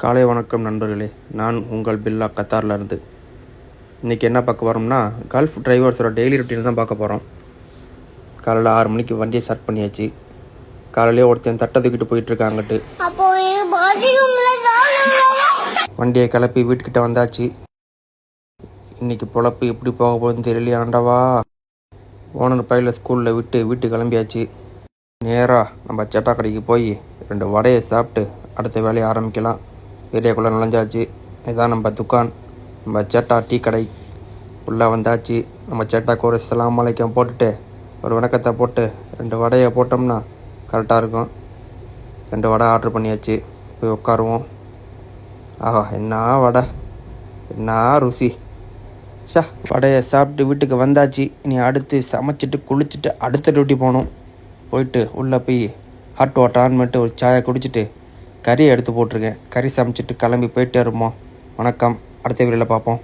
காலை வணக்கம் நண்பர்களே. நான் உங்கள் பில்லா கத்தார்லேருந்து. இன்றைக்கி என்ன பார்க்க போகிறோம்னா, கல்ஃப் டிரைவர்ஸோட டெய்லி ரொட்டீன் தான் பார்க்க போகிறோம். காலையில் 6 மணிக்கு வண்டியை ஸ்டார்ட் பண்ணியாச்சு. காலையிலே ஒருத்தன் தட்டை தூக்கிட்டு போயிட்டுருக்காங்கட்டு. வண்டியை கிளப்பி வீட்டுக்கிட்ட வந்தாச்சு. இன்றைக்கி பொழப்பு எப்படி போக போகுதுன்னு தெரியலையா ஆண்டவா. ஓனர் பையில ஸ்கூலில் விட்டு வீட்டுக்கு கிளம்பியாச்சு. நேராக நம்ம சேட்டா கடைக்கு போய் 2 வடையை சாப்பிட்டு அடுத்த வேலையை ஆரம்பிக்கலாம். ஏரியாக்குள்ளே நுழைஞ்சாச்சு. இதுதான் நம்ம துக்கான், நம்ம சேட்டா டீ கடை. உள்ளே வந்தாச்சு. நம்ம சேட்டாக்கு ஒரு அஸ்ஸலாமு அலைக்கும் போட்டுட்டு ஒரு வணக்கத்தை போட்டு 2 வடையை போட்டோம்னா கரெக்டாக இருக்கும். 2 வடை ஆர்டர் பண்ணியாச்சு. போய் உட்காருவோம். ஆஹா, என்ன வடை, என்ன ருசி. வடையை சாப்பிட்டு வீட்டுக்கு வந்தாச்சு. இனி அடுத்து சமைச்சிட்டு குளிச்சுட்டு அடுத்த டியூட்டி போகணும். போயிட்டு உள்ளே போய் ஹாட் வாட்டர் ஆன் பண்ணிட்டு ஒரு சாயை குடிச்சிட்டு கறியை எடுத்து போட்டிருக்கேன். கறி சமைச்சிட்டு கிளம்பி போயிட்டே இருப்போம். வணக்கம். அடுத்த வீடியோவில் பார்ப்போம்.